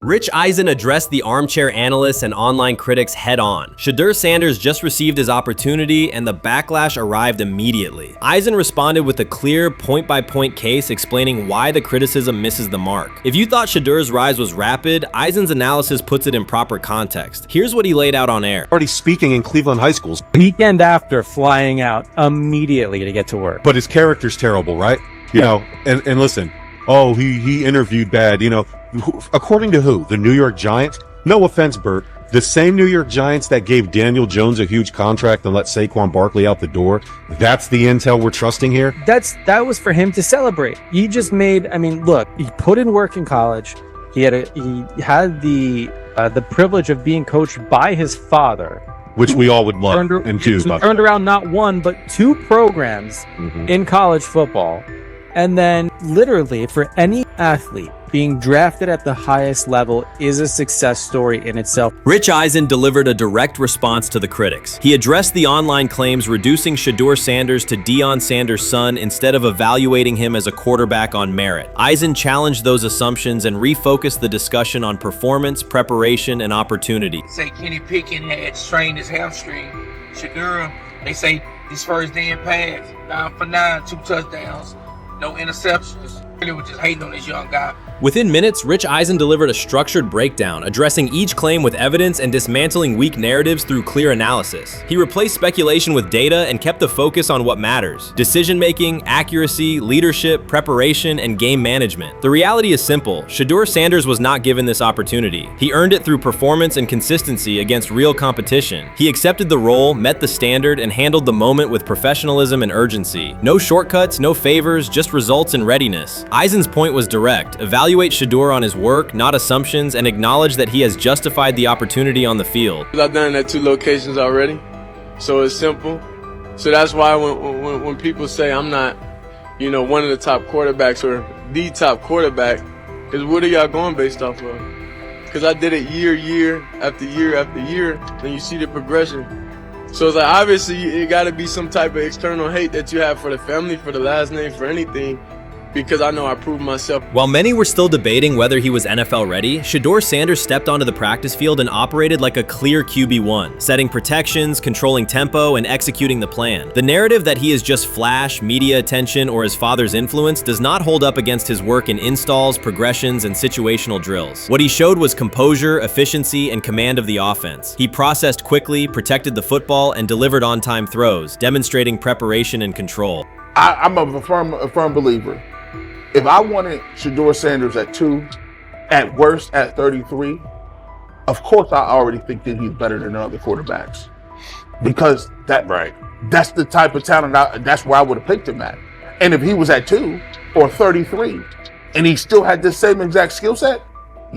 Rich Eisen addressed the armchair analysts and online critics head-on. Shedeur Sanders just received his opportunity, and the backlash arrived immediately. Eisen responded with a clear, point-by-point case explaining why the criticism misses the mark. If you thought Shedeur's rise was rapid, Eisen's analysis puts it in proper context. Here's what he laid out on air. Already speaking in Cleveland high schools. Weekend after, flying out immediately to get to work. But his character's terrible, right? You know, and listen, oh, he interviewed bad, you know. According to who? The New York Giants? No offense, Bert. The same New York Giants that gave Daniel Jones a huge contract and let Saquon Barkley out the door. That's the intel we're trusting here? That was for him to celebrate. He just made, I mean, look, he put in work in college. He had the privilege of being coached by his father. Which we all would love and do. Turned around not one, but two programs in college football. And then literally for any athlete, being drafted at the highest level is a success story in itself. Rich Eisen delivered a direct response to the critics. He addressed the online claims reducing Shedeur Sanders to Deion Sanders' son instead of evaluating him as a quarterback on merit. Eisen challenged those assumptions and refocused the discussion on performance, preparation, and opportunity. Say Kenny Pickett had strained his hamstring. Shedeur, they say his first day in pass, 9 for 9, 2 touchdowns, no interceptions. They were just hating on this young guy. Within minutes, Rich Eisen delivered a structured breakdown, addressing each claim with evidence and dismantling weak narratives through clear analysis. He replaced speculation with data and kept the focus on what matters: decision-making, accuracy, leadership, preparation, and game management. The reality is simple. Shedeur Sanders was not given this opportunity. He earned it through performance and consistency against real competition. He accepted the role, met the standard, and handled the moment with professionalism and urgency. No shortcuts, no favors, just results and readiness. Eisen's point was direct. Evaluate Shedeur on his work, not assumptions, and acknowledge that he has justified the opportunity on the field. I've done it at 2 locations already, so it's simple. So that's why when people say I'm not, you know, one of the top quarterbacks or the top quarterback, because what are y'all going based off of? Because I did it year after year after year, and you see the progression. So it's like, obviously it got to be some type of external hate that you have for the family, for the last name, for anything, because I know I proved myself. While many were still debating whether he was NFL ready, Shedeur Sanders stepped onto the practice field and operated like a clear QB1, setting protections, controlling tempo, and executing the plan. The narrative that he is just flash, media attention, or his father's influence does not hold up against his work in installs, progressions, and situational drills. What he showed was composure, efficiency, and command of the offense. He processed quickly, protected the football, and delivered on-time throws, demonstrating preparation and control. I'm a firm believer. If I wanted Shedeur Sanders at 2, at worst at 33, of course I already think that he's better than other quarterbacks. Because that's the type of talent, that's where I would have picked him at. And if he was at 2 or 33, and he still had the same exact skill set,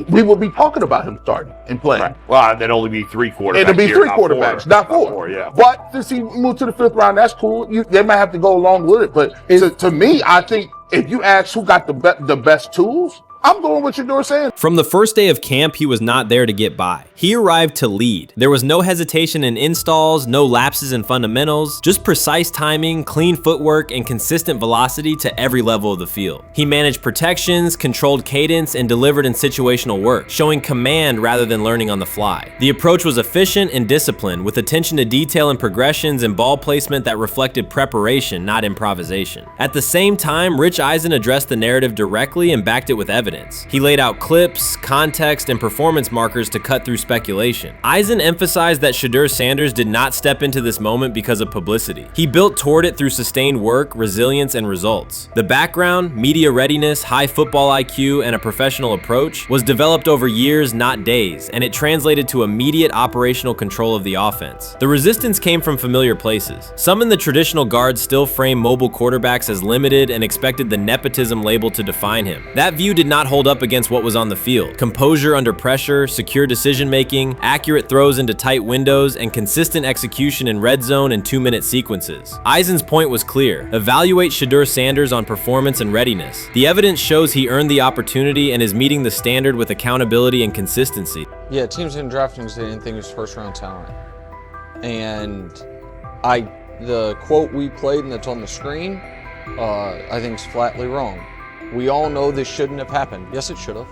we would be talking about him starting and playing. Right. Well, there'd only be 3 quarterbacks. It'd be 3 quarterbacks, not 4. Not 4, yeah. But since he moved to the 5th round, that's cool. They might have to go along with it. But to me, I think if you ask who got the best tools, I'm going with Shedeur Sanders. From the first day of camp, he was not there to get by. He arrived to lead. There was no hesitation in installs, no lapses in fundamentals, just precise timing, clean footwork, and consistent velocity to every level of the field. He managed protections, controlled cadence, and delivered in situational work, showing command rather than learning on the fly. The approach was efficient and disciplined, with attention to detail and progressions and ball placement that reflected preparation, not improvisation. At the same time, Rich Eisen addressed the narrative directly and backed it with evidence. He laid out clips, context, and performance markers to cut through speculation. Eisen emphasized that Shedeur Sanders did not step into this moment because of publicity. He built toward it through sustained work, resilience, and results. The background, media readiness, high football IQ, and a professional approach was developed over years, not days, and it translated to immediate operational control of the offense. The resistance came from familiar places. Some in the traditional guard still framed mobile quarterbacks as limited and expected the nepotism label to define him. That view did not hold up against what was on the field: composure under pressure, secure decision-making, accurate throws into tight windows, and consistent execution in red zone and 2-minute sequences. Eisen's point was clear: evaluate Shedeur Sanders on performance and readiness. The evidence shows he earned the opportunity and is meeting the standard with accountability and consistency. Yeah, teams didn't draft him because they didn't think he was first-round talent. And the quote we played and that's on the screen, I think is flatly wrong. We all know this shouldn't have happened. Yes, it should have.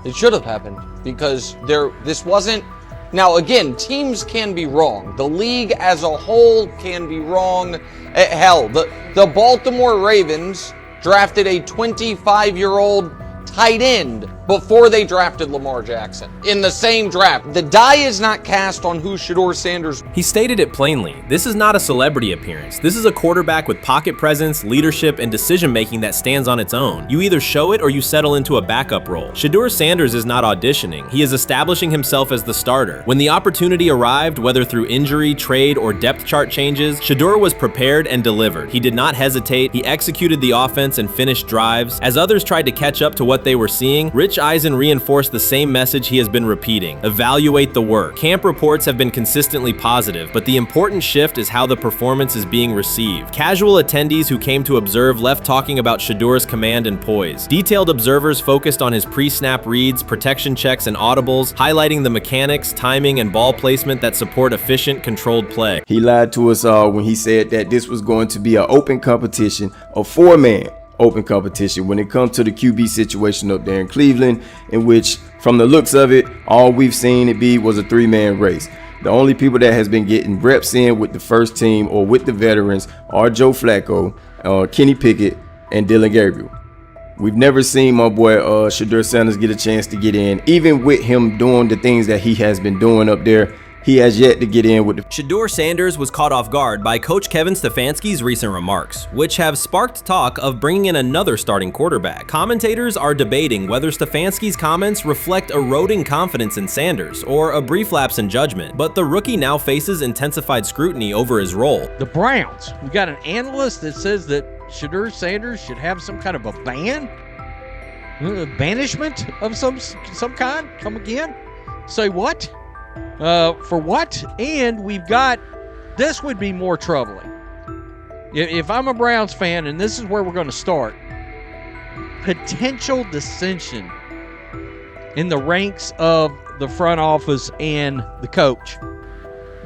It should have happened because this wasn't. Now, again, teams can be wrong. The league as a whole can be wrong. Hell, the Baltimore Ravens drafted a 25-year-old tight end before they drafted Lamar Jackson in the same draft. The die is not cast on who Shedeur Sanders. He stated it plainly. This is not a celebrity appearance. This is a quarterback with pocket presence, leadership, and decision-making that stands on its own. You either show it or you settle into a backup role. Shedeur Sanders is not auditioning. He is establishing himself as the starter. When the opportunity arrived, whether through injury, trade, or depth chart changes, Shedeur was prepared and delivered. He did not hesitate. He executed the offense and finished drives. As others tried to catch up to what they were seeing, Rich Eisen reinforced the same message he has been repeating: evaluate the work. Camp reports have been consistently positive, but the important shift is how the performance is being received. Casual attendees who came to observe left talking about Shedeur's command and poise. Detailed observers focused on his pre-snap reads, protection checks, and audibles, highlighting the mechanics, timing, and ball placement that support efficient, controlled play. He lied to us all when he said that this was going to be an open competition, a four-man open competition when it comes to the QB situation up there in Cleveland, in which, from the looks of it, all we've seen it be was a three-man race. The only people that has been getting reps in with the first team or with the veterans are Joe Flacco, Kenny Pickett, and Dillon Gabriel. We've never seen my boy Shedeur Sanders get a chance to get in. Even with him doing the things that he has been doing up there, he has yet to get in with the... Shedeur Sanders was caught off guard by Coach Kevin Stefanski's recent remarks, which have sparked talk of bringing in another starting quarterback. Commentators are debating whether Stefanski's comments reflect eroding confidence in Sanders or a brief lapse in judgment, but the rookie now faces intensified scrutiny over his role. The Browns, we got an analyst that says that Shedeur Sanders should have some kind of a ban, banishment of some kind. Come again? Say what? For what? And we've got, this would be more troubling. If I'm a Browns fan, and this is where we're going to start, potential dissension in the ranks of the front office and the coach.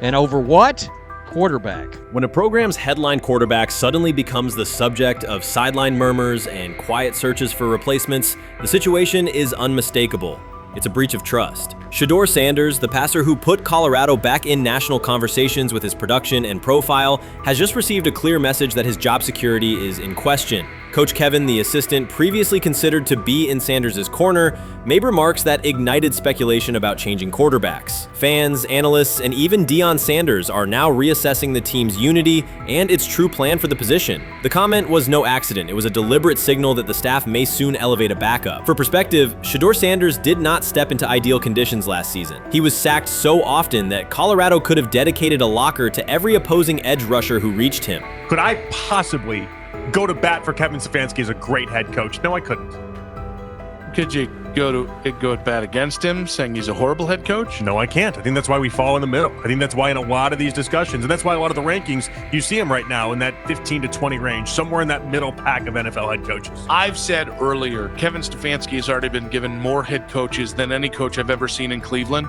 And over what? Quarterback. When a program's headline quarterback suddenly becomes the subject of sideline murmurs and quiet searches for replacements, the situation is unmistakable. It's a breach of trust. Shedeur Sanders, the passer who put Colorado back in national conversations with his production and profile, has just received a clear message that his job security is in question. Coach Kevin, the assistant previously considered to be in Sanders' corner, made remarks that ignited speculation about changing quarterbacks. Fans, analysts, and even Deion Sanders are now reassessing the team's unity and its true plan for the position. The comment was no accident. It was a deliberate signal that the staff may soon elevate a backup. For perspective, Shedeur Sanders did not step into ideal conditions last season. He was sacked so often that Colorado could have dedicated a locker to every opposing edge rusher who reached him. Could I possibly go to bat for Kevin Stefanski as a great head coach? No, I couldn't. Could you go to bat against him, saying he's a horrible head coach? No, I can't. I think that's why we fall in the middle. I think that's why in a lot of these discussions, and that's why a lot of the rankings, you see him right now in that 15 to 20 range, somewhere in that middle pack of NFL head coaches. I've said earlier, Kevin Stefanski has already been given more head coaches than any coach I've ever seen in Cleveland.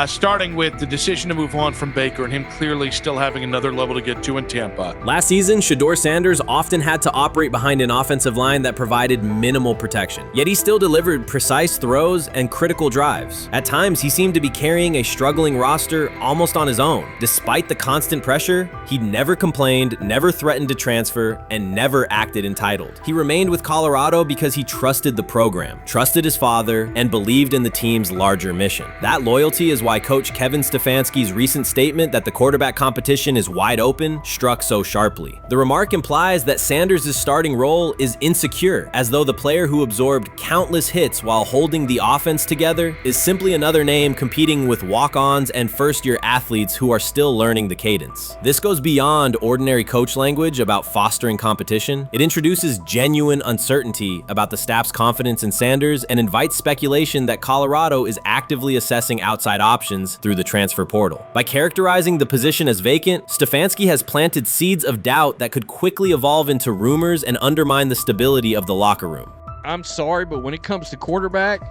Starting with the decision to move on from Baker and him clearly still having another level to get to in Tampa. Last season, Shedeur Sanders often had to operate behind an offensive line that provided minimal protection, yet he still delivered precise throws and critical drives. At times, he seemed to be carrying a struggling roster almost on his own. Despite the constant pressure, he never complained, never threatened to transfer, and never acted entitled. He remained with Colorado because he trusted the program, trusted his father, and believed in the team's larger mission. That loyalty is why Coach Kevin Stefanski's recent statement that the quarterback competition is wide open struck so sharply. The remark implies that Sanders' starting role is insecure, as though the player who absorbed countless hits while holding the offense together is simply another name competing with walk-ons and first-year athletes who are still learning the cadence. This goes beyond ordinary coach language about fostering competition. It introduces genuine uncertainty about the staff's confidence in Sanders and invites speculation that Colorado is actively assessing outside options through the transfer portal. By characterizing the position as vacant, Stefanski has planted seeds of doubt that could quickly evolve into rumors and undermine the stability of the locker room. I'm sorry, but when it comes to quarterback,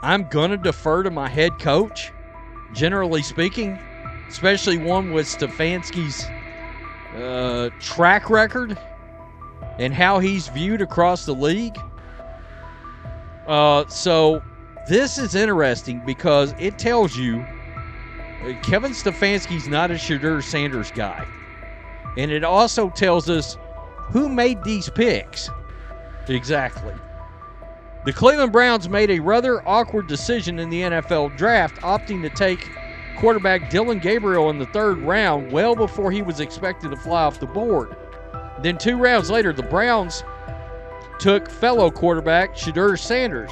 I'm going to defer to my head coach, generally speaking, especially one with Stefanski's track record and how he's viewed across the league. So This is interesting because it tells you Kevin Stefanski's not a Shedeur Sanders guy. And it also tells us who made these picks. Exactly. The Cleveland Browns made a rather awkward decision in the NFL draft, opting to take quarterback Dillon Gabriel in the 3rd round, well before he was expected to fly off the board. Then 2 rounds later, the Browns took fellow quarterback Shedeur Sanders.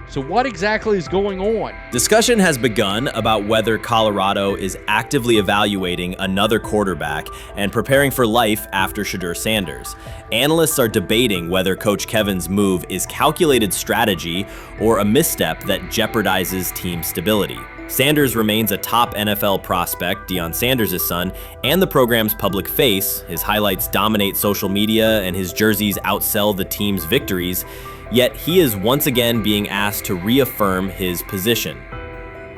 So what exactly is going on? Discussion has begun about whether Colorado is actively evaluating another quarterback and preparing for life after Shedeur Sanders. Analysts are debating whether Coach Kevin's move is calculated strategy or a misstep that jeopardizes team stability. Sanders remains a top NFL prospect, Deion Sanders' son, and the program's public face. His highlights dominate social media and his jerseys outsell the team's victories. Yet he is once again being asked to reaffirm his position.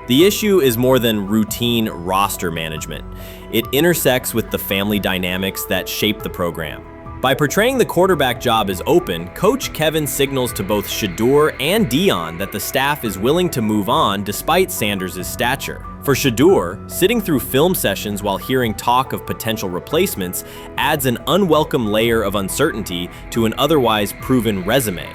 The issue is more than routine roster management. It intersects with the family dynamics that shape the program. By portraying the quarterback job as open, Coach Kevin signals to both Shedeur and Deion that the staff is willing to move on despite Sanders' stature. For Shedeur, sitting through film sessions while hearing talk of potential replacements adds an unwelcome layer of uncertainty to an otherwise proven resume.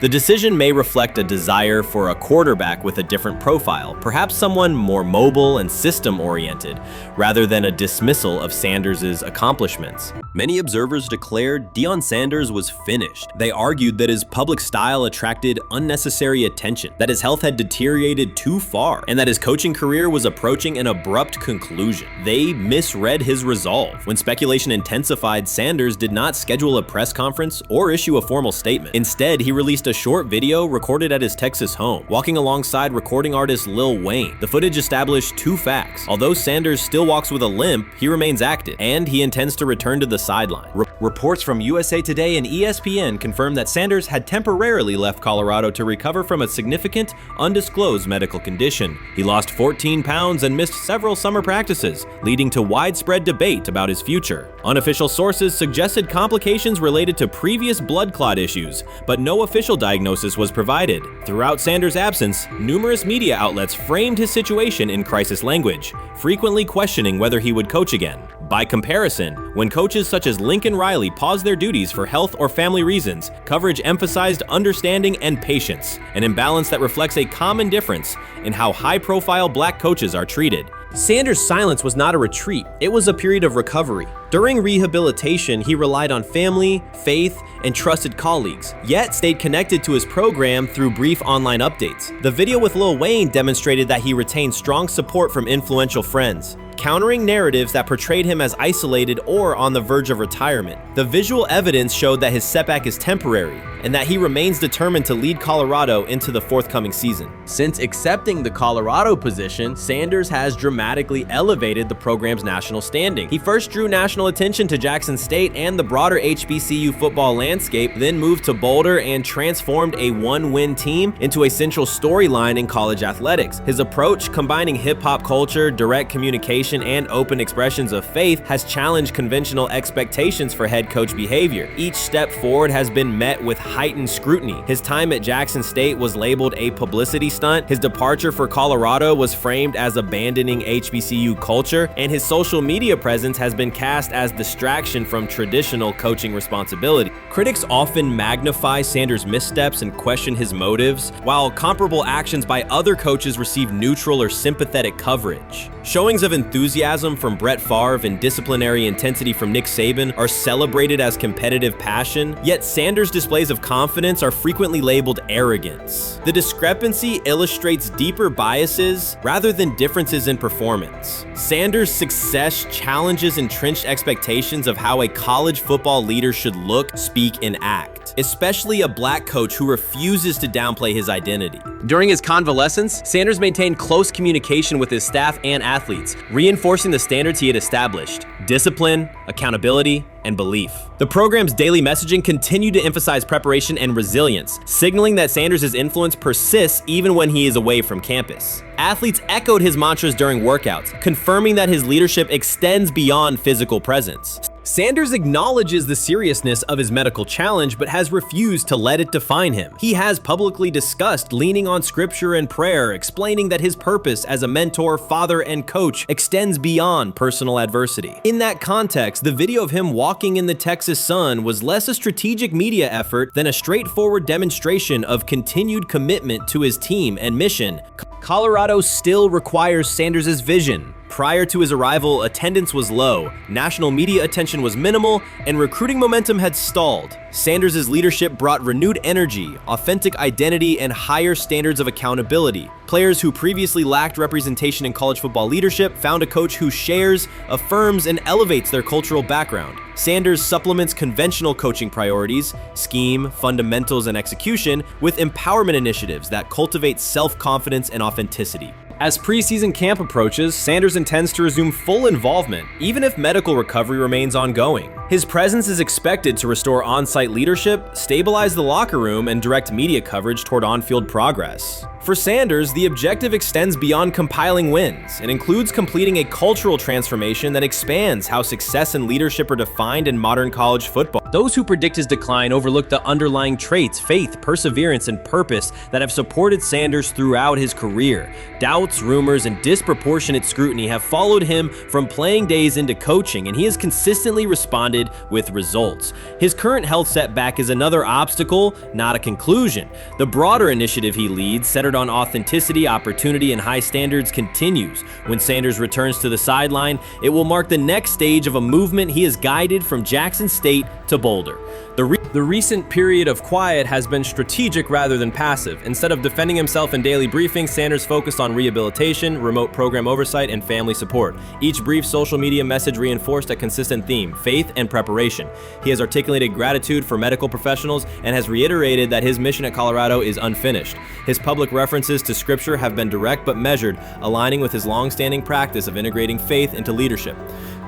The decision may reflect a desire for a quarterback with a different profile, perhaps someone more mobile and system-oriented, rather than a dismissal of Sanders' accomplishments. Many observers declared Deion Sanders was finished. They argued that his public style attracted unnecessary attention, that his health had deteriorated too far, and that his coaching career was approaching an abrupt conclusion. They misread his resolve. When speculation intensified, Sanders did not schedule a press conference or issue a formal statement. Instead, he released a short video recorded at his Texas home, walking alongside recording artist Lil Wayne. The footage established 2 facts. Although Sanders still walks with a limp, he remains active, and he intends to return to the sideline. Reports from USA Today and ESPN confirm that Sanders had temporarily left Colorado to recover from a significant, undisclosed medical condition. He lost 14 pounds and missed several summer practices, leading to widespread debate about his future. Unofficial sources suggested complications related to previous blood clot issues, but no official diagnosis was provided. Throughout Sanders' absence, numerous media outlets framed his situation in crisis language, frequently questioning whether he would coach again. By comparison, when coaches such as Lincoln Riley paused their duties for health or family reasons, coverage emphasized understanding and patience, an imbalance that reflects a common difference in how high-profile black coaches are treated. Sanders' silence was not a retreat, it was a period of recovery. During rehabilitation, he relied on family, faith, and trusted colleagues, yet stayed connected to his program through brief online updates. The video with Lil Wayne demonstrated that he retained strong support from influential friends, countering narratives that portrayed him as isolated or on the verge of retirement. The visual evidence showed that his setback is temporary, and that he remains determined to lead Colorado into the forthcoming season. Since accepting the Colorado position, Sanders has dramatically elevated the program's national standing. He first drew national attention to Jackson State and the broader HBCU football landscape, then moved to Boulder and transformed a one-win team into a central storyline in college athletics. His approach, combining hip-hop culture, direct communication, and open expressions of faith, has challenged conventional expectations for head coach behavior. Each step forward has been met with heightened scrutiny. His time at Jackson State was labeled a publicity stunt. His departure for Colorado was framed as abandoning HBCU culture, and his social media presence has been cast as distraction from traditional coaching responsibility. Critics often magnify Sanders' missteps and question his motives, while comparable actions by other coaches receive neutral or sympathetic coverage. Showings of enthusiasm from Brett Favre and disciplinary intensity from Nick Saban are celebrated as competitive passion, yet Sanders' displays of confidence are frequently labeled arrogance. The discrepancy illustrates deeper biases rather than differences in performance. Sanders' success challenges entrenched expectations of how a college football leader should look, speak, and act, especially a black coach who refuses to downplay his identity. During his convalescence, Sanders maintained close communication with his staff and athletes, reinforcing the standards he had established: discipline, accountability, and belief. The program's daily messaging continued to emphasize preparation and resilience, signaling that Sanders' influence persists even when he is away from campus. Athletes echoed his mantras during workouts, confirming that his leadership extends beyond physical presence. Sanders acknowledges the seriousness of his medical challenge, but has refused to let it define him. He has publicly discussed leaning on scripture and prayer, explaining that his purpose as a mentor, father, and coach extends beyond personal adversity. In that context, the video of him walking in the Texas sun was less a strategic media effort than a straightforward demonstration of continued commitment to his team and mission. Colorado still requires Sanders' vision. Prior to his arrival, attendance was low, national media attention was minimal, and recruiting momentum had stalled. Sanders' leadership brought renewed energy, authentic identity, and higher standards of accountability. Players who previously lacked representation in college football leadership found a coach who shares, affirms, and elevates their cultural background. Sanders supplements conventional coaching priorities, scheme, fundamentals, and execution with empowerment initiatives that cultivate self-confidence and authenticity. As preseason camp approaches, Sanders intends to resume full involvement, even if medical recovery remains ongoing. His presence is expected to restore on-site leadership, stabilize the locker room, and direct media coverage toward on-field progress. For Sanders, the objective extends beyond compiling wins. It includes completing a cultural transformation that expands how success and leadership are defined in modern college football. Those who predict his decline overlook the underlying traits, faith, perseverance, and purpose that have supported Sanders throughout his career. Doubts, rumors, and disproportionate scrutiny have followed him from playing days into coaching, and he has consistently responded with results. His current health setback is another obstacle, not a conclusion. The broader initiative he leads, centered on authenticity, opportunity, and high standards, continues. When Sanders returns to the sideline, it will mark the next stage of a movement he has guided from Jackson State to Boulder. The recent period of quiet has been strategic rather than passive. Instead of defending himself in daily briefings, Sanders focused on rehabilitation, remote program oversight, and family support. Each brief social media message reinforced a consistent theme: faith and preparation. He has articulated gratitude for medical professionals and has reiterated that his mission at Colorado is unfinished. His public references to scripture have been direct but measured, aligning with his long-standing practice of integrating faith into leadership.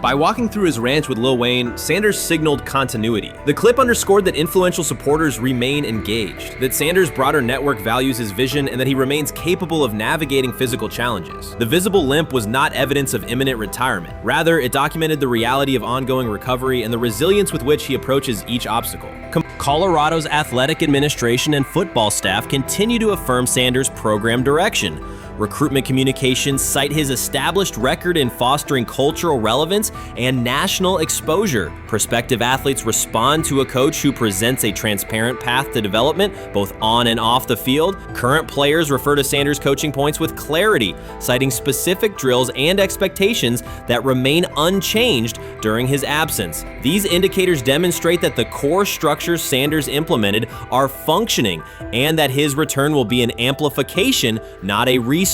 By walking through his ranch with Lil Wayne, Sanders signaled continuity. The clip underscored that influential supporters remain engaged, that Sanders' broader network values his vision, and that he remains capable of navigating physical challenges. The visible limp was not evidence of imminent retirement. Rather, it documented the reality of ongoing recovery and the resilience with which he approaches each obstacle. Colorado's athletic administration and football staff continue to affirm Sanders' program direction. Recruitment communications cite his established record in fostering cultural relevance and national exposure. Prospective athletes respond to a coach who presents a transparent path to development, both on and off the field. Current players refer to Sanders' coaching points with clarity, citing specific drills and expectations that remain unchanged during his absence. These indicators demonstrate that the core structures Sanders implemented are functioning, and that his return will be an amplification, not a restart.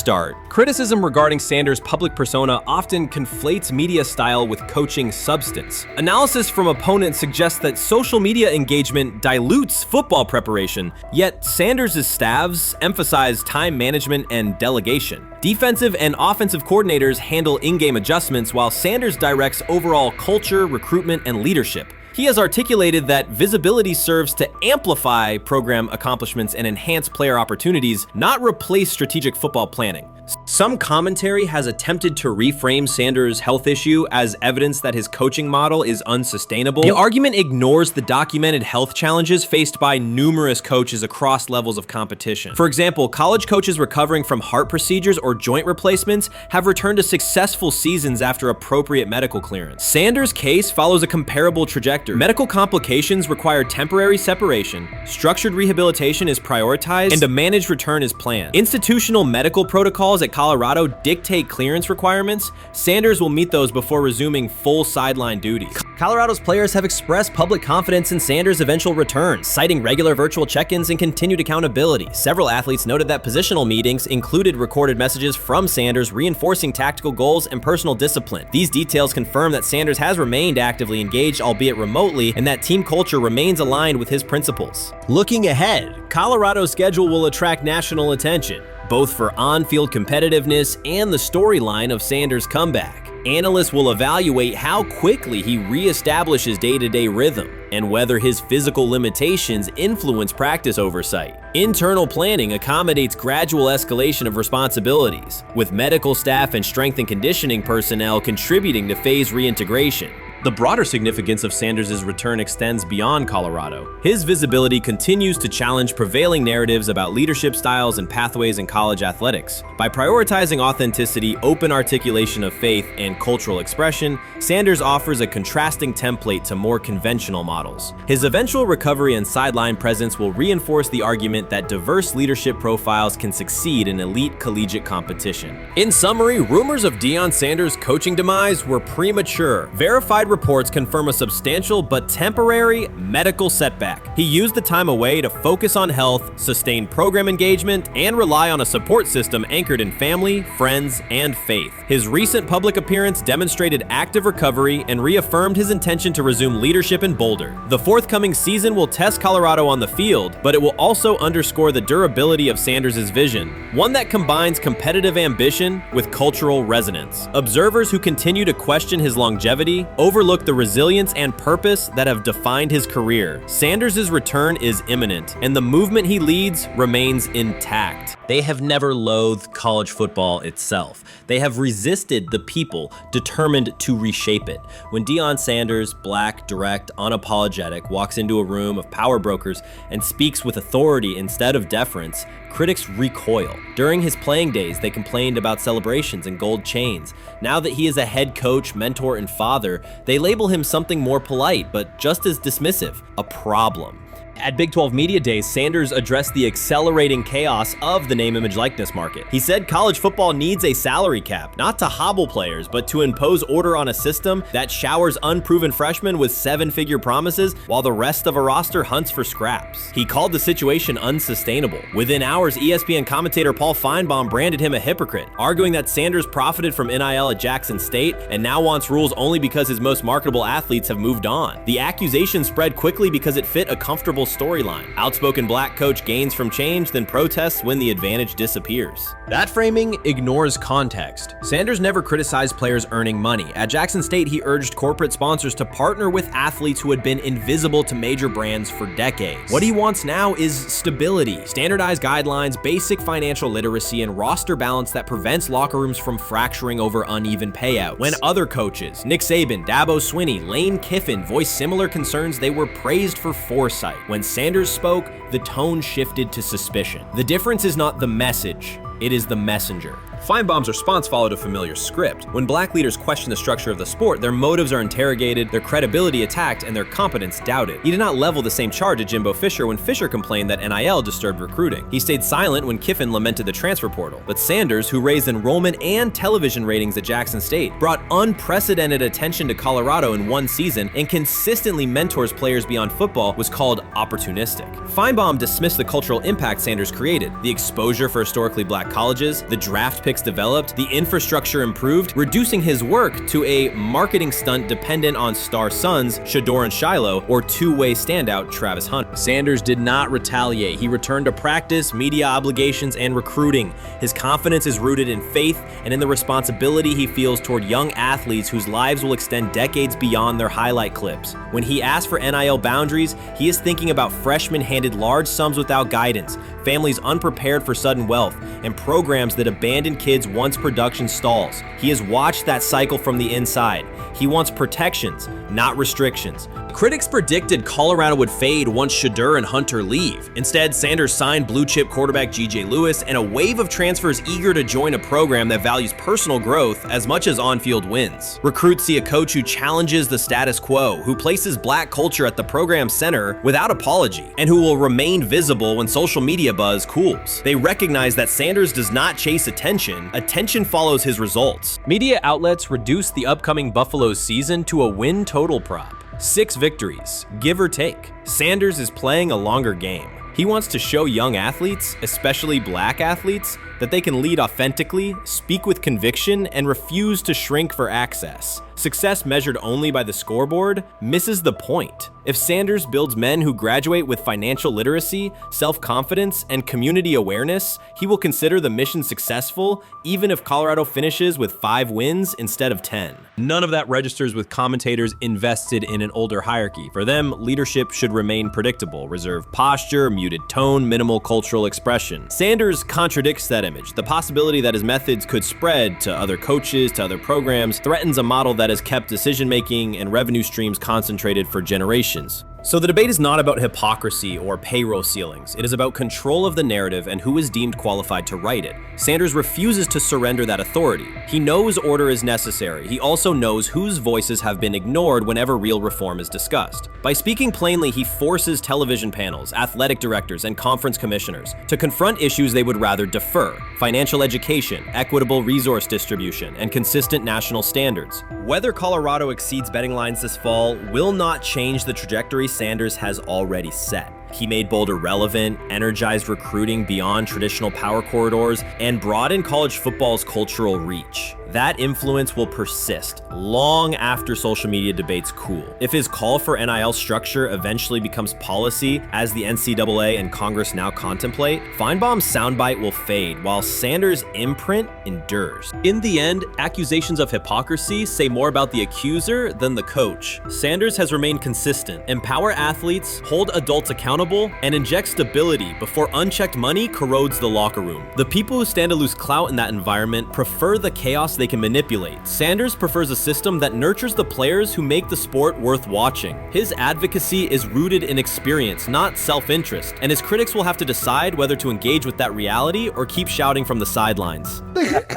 Criticism regarding Sanders' public persona often conflates media style with coaching substance. Analysis from opponents suggests that social media engagement dilutes football preparation, yet Sanders' staffs emphasize time management and delegation. Defensive and offensive coordinators handle in-game adjustments, while Sanders directs overall culture, recruitment, and leadership. He has articulated that visibility serves to amplify program accomplishments and enhance player opportunities, not replace strategic football planning. Some commentary has attempted to reframe Sanders' health issue as evidence that his coaching model is unsustainable. The argument ignores the documented health challenges faced by numerous coaches across levels of competition. For example, college coaches recovering from heart procedures or joint replacements have returned to successful seasons after appropriate medical clearance. Sanders' case follows a comparable trajectory. Medical complications require temporary separation, structured rehabilitation is prioritized, and a managed return is planned. Institutional medical protocols at Colorado dictate clearance requirements. Sanders will meet those before resuming full sideline duties. Colorado's players have expressed public confidence in Sanders' eventual return, citing regular virtual check-ins and continued accountability. Several athletes noted that positional meetings included recorded messages from Sanders reinforcing tactical goals and personal discipline. These details confirm that Sanders has remained actively engaged, albeit remotely, and that team culture remains aligned with his principles. Looking ahead, Colorado's schedule will attract national attention, both for on-field competitiveness and the storyline of Sanders' comeback. Analysts will evaluate how quickly he reestablishes day-to-day rhythm and whether his physical limitations influence practice oversight. Internal planning accommodates gradual escalation of responsibilities, with medical staff and strength and conditioning personnel contributing to phase reintegration. The broader significance of Sanders' return extends beyond Colorado. His visibility continues to challenge prevailing narratives about leadership styles and pathways in college athletics. By prioritizing authenticity, open articulation of faith, and cultural expression, Sanders offers a contrasting template to more conventional models. His eventual recovery and sideline presence will reinforce the argument that diverse leadership profiles can succeed in elite collegiate competition. In summary, rumors of Deion Sanders' coaching demise were premature. Verified reports confirm a substantial but temporary medical setback. He used the time away to focus on health, sustain program engagement, and rely on a support system anchored in family, friends, and faith. His recent public appearance demonstrated active recovery and reaffirmed his intention to resume leadership in Boulder. The forthcoming season will test Colorado on the field, but it will also underscore the durability of Sanders' vision, one that combines competitive ambition with cultural resonance. Observers who continue to question his longevity overlook the resilience and purpose that have defined his career. Sanders' return is imminent, and the movement he leads remains intact. They have never loathed college football itself. They have resisted the people determined to reshape it. When Deion Sanders, black, direct, unapologetic, walks into a room of power brokers and speaks with authority instead of deference, critics recoil. During his playing days, they complained about celebrations and gold chains. Now that he is a head coach, mentor, and father, they label him something more polite, but just as dismissive: a problem. At Big 12 Media Days, Sanders addressed the accelerating chaos of the name, image, likeness market. He said college football needs a salary cap, not to hobble players, but to impose order on a system that showers unproven freshmen with seven-figure promises while the rest of a roster hunts for scraps. He called the situation unsustainable. Within hours, ESPN commentator Paul Feinbaum branded him a hypocrite, arguing that Sanders profited from NIL at Jackson State and now wants rules only because his most marketable athletes have moved on. The accusation spread quickly because it fit a comfortable storyline. Outspoken black coach gains from change, then protests when the advantage disappears. That framing ignores context. Sanders never criticized players earning money. At Jackson State, he urged corporate sponsors to partner with athletes who had been invisible to major brands for decades. What he wants now is stability, standardized guidelines, basic financial literacy, and roster balance that prevents locker rooms from fracturing over uneven payouts. When other coaches, Nick Saban, Dabo Swinney, Lane Kiffin, voiced similar concerns, they were praised for foresight. When Sanders spoke, the tone shifted to suspicion. The difference is not the message, it is the messenger. Feinbaum's response followed a familiar script. When black leaders question the structure of the sport, their motives are interrogated, their credibility attacked, and their competence doubted. He did not level the same charge at Jimbo Fisher when Fisher complained that NIL disturbed recruiting. He stayed silent when Kiffin lamented the transfer portal. But Sanders, who raised enrollment and television ratings at Jackson State, brought unprecedented attention to Colorado in one season and consistently mentors players beyond football, was called opportunistic. Feinbaum dismissed the cultural impact Sanders created: the exposure for historically black colleges, the draft picks developed, the infrastructure improved, reducing his work to a marketing stunt dependent on star sons Shedeur and Shiloh, or two-way standout Travis Hunter. Sanders did not retaliate. He returned to practice, media obligations, and recruiting. His confidence is rooted in faith and in the responsibility he feels toward young athletes whose lives will extend decades beyond their highlight clips. When he asks for NIL boundaries, he is thinking about freshmen handed large sums without guidance, families unprepared for sudden wealth, and programs that abandon kids once production stalls. He has watched that cycle from the inside. He wants protections, not restrictions. Critics predicted Colorado would fade once Shedeur and Hunter leave. Instead, Sanders signed blue-chip quarterback G.J. Lewis and a wave of transfers eager to join a program that values personal growth as much as on-field wins. Recruits see a coach who challenges the status quo, who places black culture at the program's center without apology, and who will remain visible when social media buzz cools. They recognize that Sanders does not chase attention. Attention follows his results. Media outlets reduced the upcoming Buffalo season to a win total prop. 6 victories, give or take. Sanders is playing a longer game. He wants to show young athletes, especially black athletes, that they can lead authentically, speak with conviction, and refuse to shrink for access. Success measured only by the scoreboard misses the point. If Sanders builds men who graduate with financial literacy, self-confidence, and community awareness, he will consider the mission successful, even if Colorado finishes with 5 wins instead of 10. None of that registers with commentators invested in an older hierarchy. For them, leadership should remain predictable: reserved posture, muted tone, minimal cultural expression. Sanders contradicts that image. The possibility that his methods could spread to other coaches, to other programs, threatens a model that has kept decision-making and revenue streams concentrated for generations. So the debate is not about hypocrisy or payroll ceilings. It is about control of the narrative and who is deemed qualified to write it. Sanders refuses to surrender that authority. He knows order is necessary. He also knows whose voices have been ignored whenever real reform is discussed. By speaking plainly, he forces television panels, athletic directors, and conference commissioners to confront issues they would rather defer: financial education, equitable resource distribution, and consistent national standards. Whether Colorado exceeds betting lines this fall will not change the trajectory Sanders has already set. He made Boulder relevant, energized recruiting beyond traditional power corridors, and broadened college football's cultural reach. That influence will persist long after social media debates cool. If his call for NIL structure eventually becomes policy, as the NCAA and Congress now contemplate, Feinbaum's soundbite will fade while Sanders' imprint endures. In the end, accusations of hypocrisy say more about the accuser than the coach. Sanders has remained consistent: empower athletes, hold adults accountable, and inject stability before unchecked money corrodes the locker room. The people who stand to lose clout in that environment prefer the chaos they can manipulate. Sanders prefers a system that nurtures the players who make the sport worth watching. His advocacy is rooted in experience, not self-interest, and his critics will have to decide whether to engage with that reality or keep shouting from the sidelines.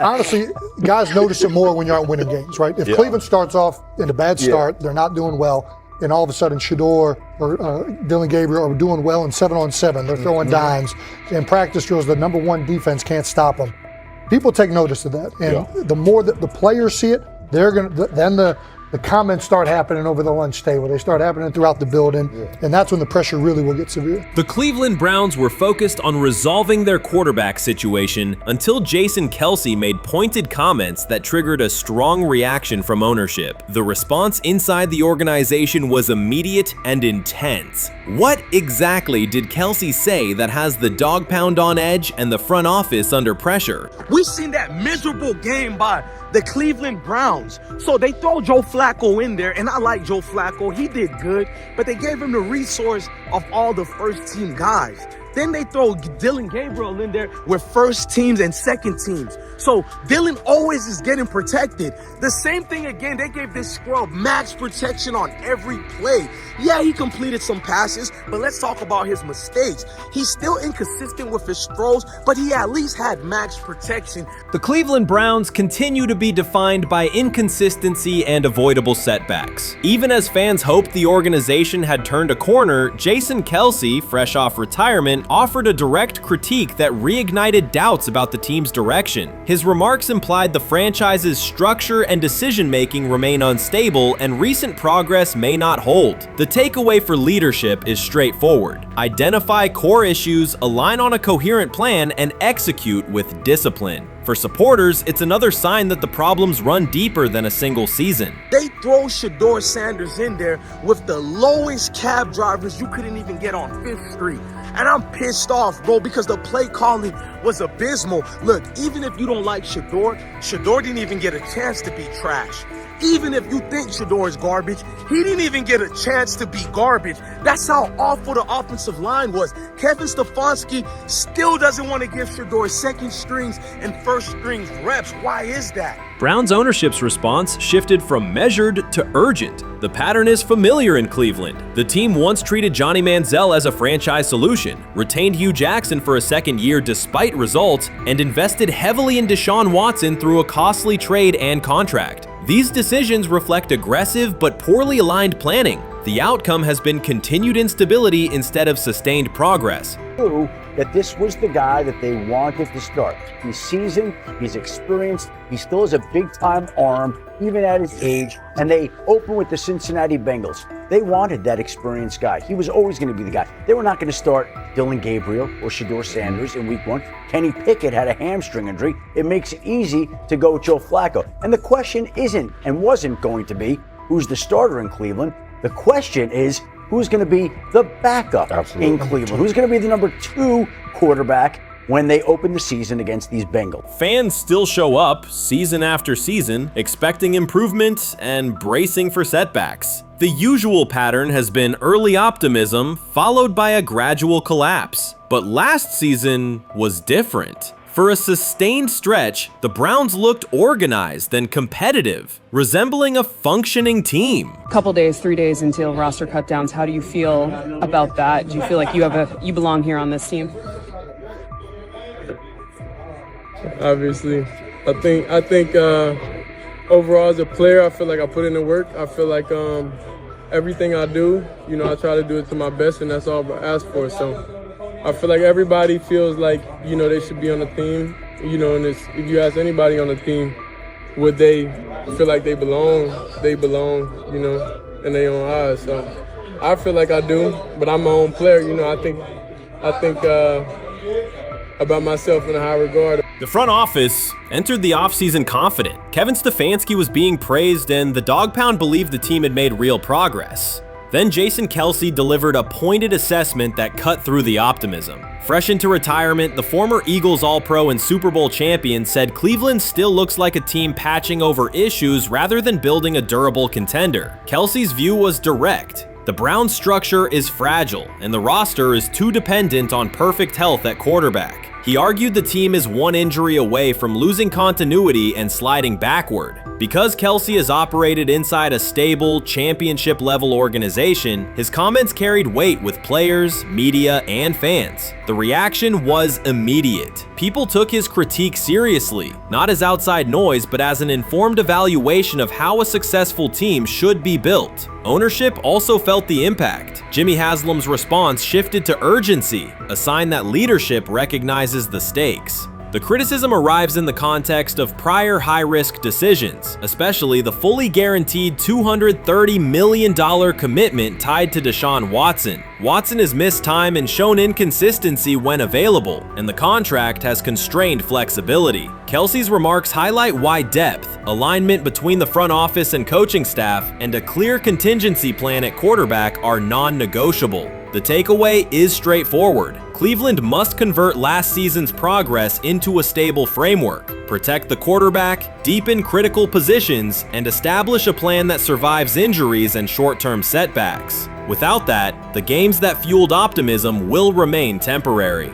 Honestly, guys notice it more when you're out winning games, right? If Cleveland starts off in a bad start, they're not doing well, and all of a sudden Shedeur or Dillon Gabriel are doing well in 7-on-7. They're throwing dimes. And practice drills, the number one defense can't stop them. People take notice of that. And the more that the players see it, they're going to, then the comments start happening over the lunch table. They start happening throughout the building, and that's when the pressure really will get severe. The Cleveland Browns were focused on resolving their quarterback situation until Jason Kelce made pointed comments that triggered a strong reaction from ownership. The response inside the organization was immediate and intense. What exactly did Kelce say that has the dog pound on edge and the front office under pressure? We've seen that miserable game by the Cleveland Browns. So they throw Joe Flacco in there, and I like Joe Flacco. He did good, but they gave him the resource of all the first team guys. Then they throw Dillon Gabriel in there with first teams and second teams. So Dillon always is getting protected. The same thing again, they gave this scrub max protection on every play. Yeah, he completed some passes, but let's talk about his mistakes. He's still inconsistent with his throws, but he at least had max protection. The Cleveland Browns continue to be defined by inconsistency and avoidable setbacks. Even as fans hoped the organization had turned a corner, Jason Kelce, fresh off retirement, offered a direct critique that reignited doubts about the team's direction. His remarks implied the franchise's structure and decision-making remain unstable and recent progress may not hold. The takeaway for leadership is straightforward: identify core issues, align on a coherent plan, and execute with discipline. For supporters, it's another sign that the problems run deeper than a single season. They throw Shedeur Sanders in there with the lowest cab drivers you couldn't even get on 5th Street. And I'm pissed off, bro, because the play calling was abysmal. Look, even if you don't like Shedeur didn't even get a chance to be trash. Even if you think Shedeur is garbage, he didn't even get a chance to be garbage. That's how awful the offensive line was. Kevin Stefanski still doesn't want to give Shedeur second strings and first strings reps. Why is that? Browns ownership's response shifted from measured to urgent. The pattern is familiar in Cleveland. The team once treated Johnny Manziel as a franchise solution, retained Hugh Jackson for a second year despite results, and invested heavily in Deshaun Watson through a costly trade and contract. These decisions reflect aggressive but poorly aligned planning. The outcome has been continued instability instead of sustained progress. That this was the guy that they wanted to start. He's seasoned, he's experienced, he still has a big-time arm, even at his age, and they open with the Cincinnati Bengals. They wanted that experienced guy. He was always going to be the guy. They were not going to start Dillon Gabriel or Shedeur Sanders in week 1. Kenny Pickett had a hamstring injury. It makes it easy to go with Joe Flacco. And the question isn't and wasn't going to be who's the starter in Cleveland. The question is, who's going to be the backup in Cleveland? Who's going to be the number 2 quarterback when they open the season against these Bengals? Fans still show up season after season, expecting improvement and bracing for setbacks. The usual pattern has been early optimism followed by a gradual collapse. But last season was different. For a sustained stretch, the Browns looked organized and competitive, resembling a functioning team. Couple days, 3 days until roster cutdowns. How do you feel about that? Do you feel like you belong here on this team? Obviously, I think overall as a player, I feel like I put in the work. I feel like everything I do, I try to do it to my best, and that's all I ask for. So I feel like everybody feels like, they should be on the team, and if you ask anybody on the team, would they feel like they belong, in their own eyes. So I feel like I do, but I'm my own player, I think about myself in a high regard. The front office entered the offseason confident. Kevin Stefanski was being praised, and the Dog Pound believed the team had made real progress. Then Jason Kelce delivered a pointed assessment that cut through the optimism. Fresh into retirement, the former Eagles All-Pro and Super Bowl champion said Cleveland still looks like a team patching over issues rather than building a durable contender. Kelce's view was direct. The Browns' structure is fragile, and the roster is too dependent on perfect health at quarterback. He argued the team is one injury away from losing continuity and sliding backward. Because Kelce has operated inside a stable, championship-level organization, his comments carried weight with players, media, and fans. The reaction was immediate. People took his critique seriously, not as outside noise, but as an informed evaluation of how a successful team should be built. Ownership also felt the impact. Jimmy Haslam's response shifted to urgency, a sign that leadership recognizes the stakes. The criticism arrives in the context of prior high-risk decisions, especially the fully guaranteed $230 million commitment tied to Deshaun Watson. Watson has missed time and shown inconsistency when available, and the contract has constrained flexibility. Kelce's remarks highlight why depth, alignment between the front office and coaching staff, and a clear contingency plan at quarterback are non-negotiable. The takeaway is straightforward. Cleveland must convert last season's progress into a stable framework, protect the quarterback, deepen critical positions, and establish a plan that survives injuries and short-term setbacks. Without that, the games that fueled optimism will remain temporary.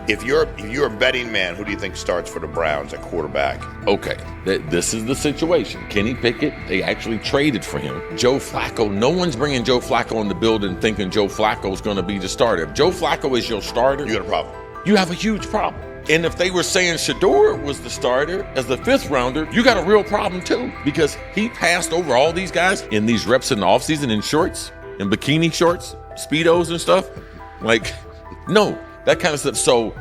If you're a betting man, who do you think starts for the Browns at quarterback? Okay, this is the situation. Kenny Pickett, they actually traded for him. Joe Flacco, no one's bringing Joe Flacco in the building thinking Joe Flacco's going to be the starter. If Joe Flacco is your starter, you got a problem. You have a huge problem. And if they were saying Shedeur was the starter as the 5th rounder, you got a real problem too, because he passed over all these guys in these reps in the offseason in shorts, in bikini shorts, Speedos and stuff. Like, no. That kind of stuff. So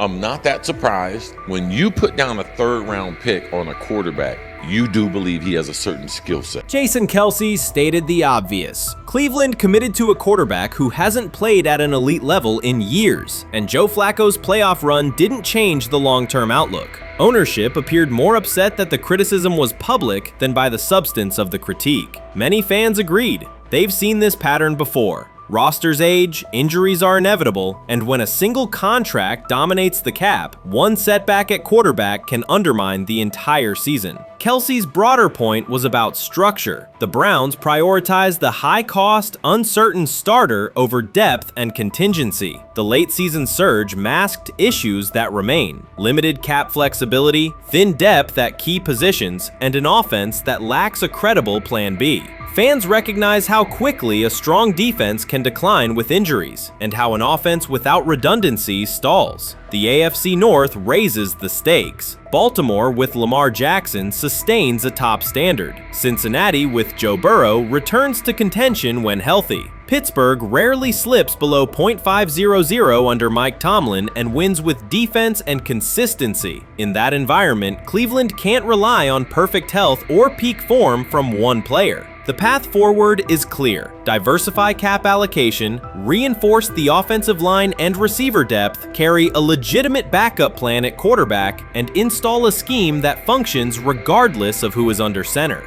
I'm not that surprised when you put down a 3rd round pick on a quarterback. You do believe he has a certain skill set. Jason Kelce stated the obvious. Cleveland committed to a quarterback who hasn't played at an elite level in years, and Joe Flacco's playoff run didn't change the long-term outlook. Ownership appeared more upset that the criticism was public than by the substance of the critique. Many fans agreed. They've seen this pattern before. Rosters age, injuries are inevitable, and when a single contract dominates the cap, one setback at quarterback can undermine the entire season. Kelce's broader point was about structure. The Browns prioritized the high-cost, uncertain starter over depth and contingency. The late-season surge masked issues that remain: limited cap flexibility, thin depth at key positions, and an offense that lacks a credible plan B. Fans recognize how quickly a strong defense can decline with injuries, and how an offense without redundancy stalls. The AFC North raises the stakes. Baltimore with Lamar Jackson sustains a top standard. Cincinnati with Joe Burrow returns to contention when healthy. Pittsburgh rarely slips below .500 under Mike Tomlin and wins with defense and consistency. In that environment, Cleveland can't rely on perfect health or peak form from one player. The path forward is clear. Diversify cap allocation, reinforce the offensive line and receiver depth, carry a legitimate backup plan at quarterback, and install a scheme that functions regardless of who is under center.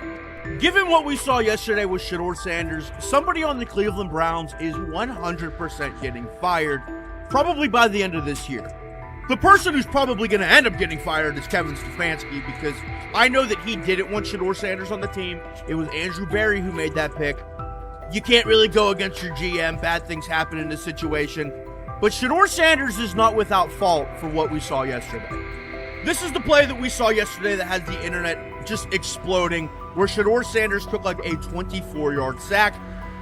Given what we saw yesterday with Shedeur Sanders, somebody on the Cleveland Browns is 100% getting fired, probably by the end of this year. The person who's probably going to end up getting fired is Kevin Stefanski, because I know that he didn't want Shedeur Sanders on the team. It was Andrew Berry who made that pick. You can't really go against your GM. Bad things happen in this situation. But Shedeur Sanders is not without fault for what we saw yesterday. This is the play that we saw yesterday that has the internet just exploding, where Shedeur Sanders took like a 24-yard sack.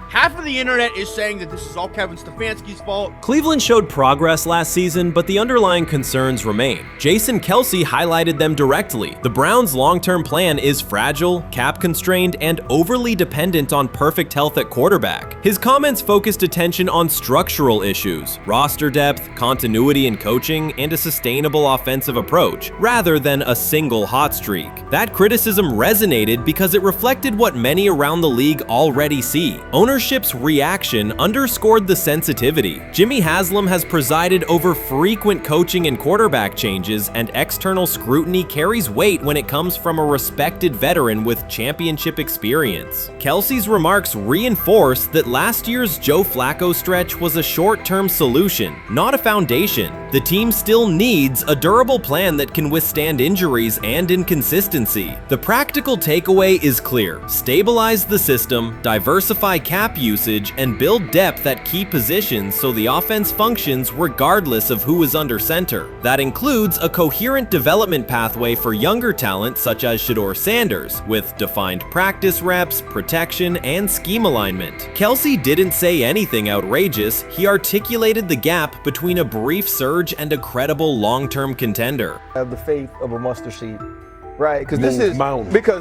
Half of the internet is saying that this is all Kevin Stefanski's fault. Cleveland showed progress last season, but the underlying concerns remain. Jason Kelce highlighted them directly. The Browns' long-term plan is fragile, cap-constrained, and overly dependent on perfect health at quarterback. His comments focused attention on structural issues, roster depth, continuity in coaching, and a sustainable offensive approach, rather than a single hot streak. That criticism resonated because it reflected what many around the league already see. Ownership's reaction underscored the sensitivity. Jimmy Haslam has presided over frequent coaching and quarterback changes, and external scrutiny carries weight when it comes from a respected veteran with championship experience. Kelce's remarks reinforce that last year's Joe Flacco stretch was a short-term solution, not a foundation. The team still needs a durable plan that can withstand injuries and inconsistency. The practical takeaway is clear: stabilize the system, diversify cap usage, and build depth at key positions so the offense functions regardless of who is under center. That includes a coherent development pathway for younger talent such as Shedeur Sanders, with defined practice reps, protection, and scheme alignment. Kelce didn't say anything outrageous. He articulated the gap between a brief surge and a credible long-term contender. Have the faith of a mustard seed. Right, because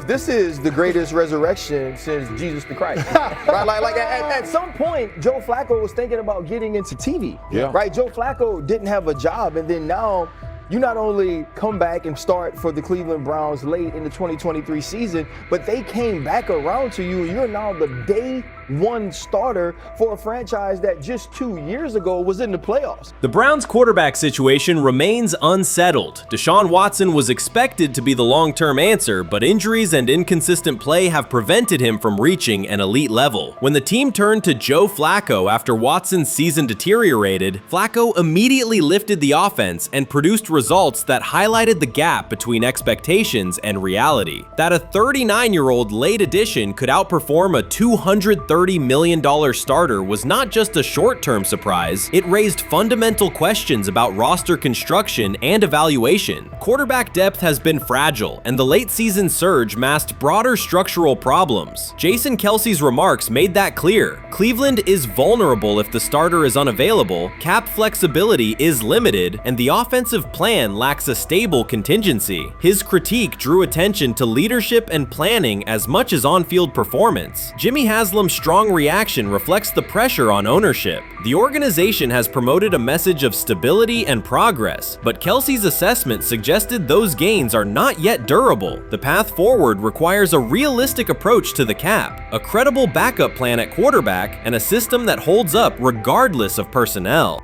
this is the greatest resurrection since Jesus the Christ. Right, like at some point, Joe Flacco was thinking about getting into TV. Yeah. Right, Joe Flacco didn't have a job, and then now you not only come back and start for the Cleveland Browns late in the 2023 season, but they came back around to you. You're now the day one starter for a franchise that just 2 years ago was in the playoffs. The Browns' quarterback situation remains unsettled. Deshaun Watson was expected to be the long-term answer, but injuries and inconsistent play have prevented him from reaching an elite level. When the team turned to Joe Flacco after Watson's season deteriorated, Flacco immediately lifted the offense and produced results that highlighted the gap between expectations and reality. That a 39-year-old late addition could outperform a $230 million starter was not just a short-term surprise, it raised fundamental questions about roster construction and evaluation. Quarterback depth has been fragile, and the late-season surge masked broader structural problems. Jason Kelce's remarks made that clear. Cleveland is vulnerable if the starter is unavailable, cap flexibility is limited, and the offensive plan lacks a stable contingency. His critique drew attention to leadership and planning as much as on-field performance. Jimmy Haslam's strong reaction reflects the pressure on ownership. The organization has promoted a message of stability and progress, but Kelce's assessment suggested those gains are not yet durable. The path forward requires a realistic approach to the cap, a credible backup plan at quarterback, and a system that holds up regardless of personnel.